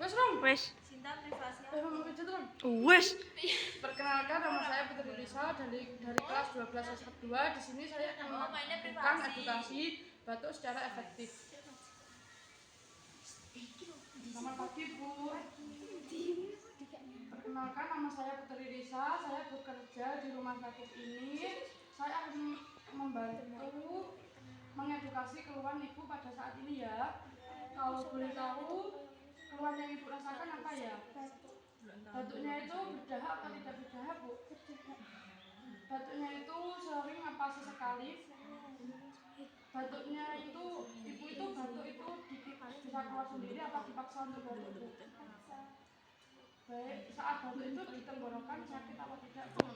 Wes dong. Wes. Cinta privasi. Mau pijat dong. Wes. Perkenalkan, nama saya Putri Lisa dari kelas 12 semester 2. Di sini saya akan melakukan edukasi batuk secara efektif. Selamat pagi, Bu. Perkenalkan, nama saya Putri Lisa. Saya bekerja di rumah sakit ini. Saya akan membantu mengedukasi keluhan Ibu pada saat ini ya. Kalau boleh tahu, keluhan yang Ibu rasakan apa ya? Batuknya itu berdahak atau tidak berdahak, Bu? Batuknya itu sering apa sesekali? Batuknya itu, Ibu itu batuk itu bisa keluar sendiri apa dipaksa untuk batuk, Bu? Baik, saat batuk itu di tenggorokan sakit apa tidak, Bu?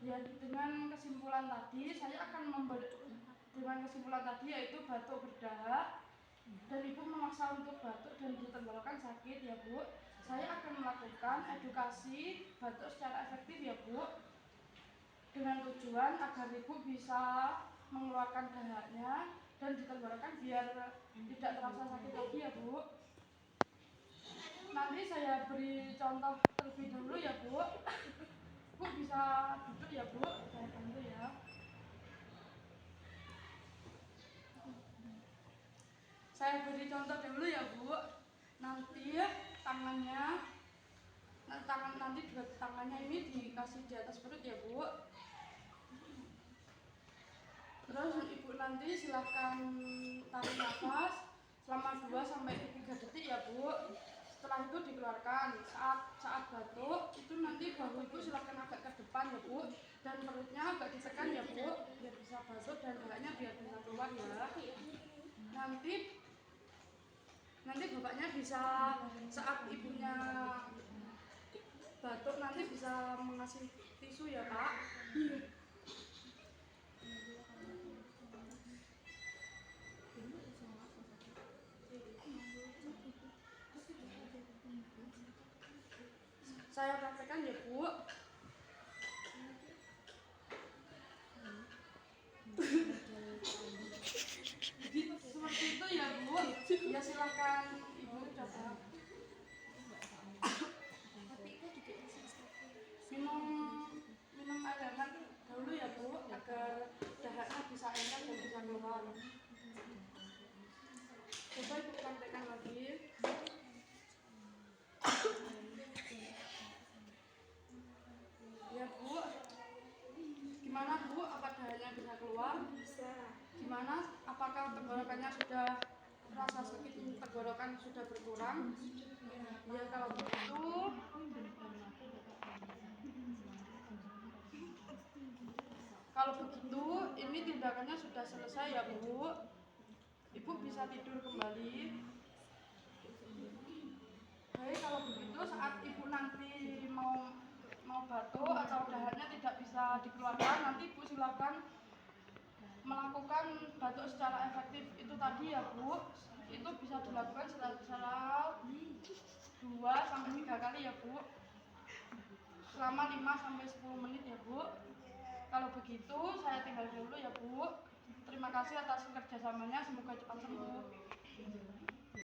Ya, dengan kesimpulan tadi, saya akan dengan kesimpulan tadi yaitu batuk berdahak dan Ibu memaksa untuk batuk dan di tenggorokan sakit ya, Bu. Saya akan melakukan edukasi batuk secara efektif ya, Bu, dengan tujuan agar Ibu bisa mengeluarkan dahaknya dan di tenggorokan biar tidak terasa sakit lagi ya, Bu. Nanti saya beri contoh terlebih dahulu ya, Bu. Bu bisa duduk ya, Bu, saya bantu ya. Saya beri contoh dulu ya, Bu. Nanti tangannya ini dikasih di atas perut ya, Bu. Terus Ibu nanti silahkan tarik nafas selama 2-3 detik ya, Bu. Setelah itu dikeluarkan. Saat batuk itu nanti bahu Ibu silahkan agak ke depan ya, Bu, dan perutnya agak ditekan ya, Bu, biar bisa batuk dan dahaknya biar bisa keluar ya. Nanti bapaknya bisa saat ibunya batuk nanti bisa mengasih tisu ya, Pak. Saya praktekkan ya, Bu. Seperti itu ya, Bu. Ya silakan Ibu coba. Minum air hangat dulu ya, Bu, agar dahaknya bisa enak dan bisa keluar. Coba Ibu praktekkan lagi. Ya, Bu. Gimana, Bu? Apa dahaknya bisa keluar? Bisa. Gimana? Apakah tenggorokannya sudah rasa sakit tenggorokan sudah berkurang? Ya, kalau begitu ini tindakannya sudah selesai ya, Bu. Ibu bisa tidur kembali. Baik, kalau begitu saat Ibu nanti mau batuk atau dahaknya tidak bisa dikeluarkan, nanti Ibu silakan melakukan batuk secara efektif itu tadi ya, Bu. Itu bisa dilakukan secara 2-3 kali ya, Bu, selama 5-10 menit ya, Bu. Kalau begitu saya tinggal dulu ya, Bu. Terima kasih atas kerjasamanya, semoga cepat sembuh.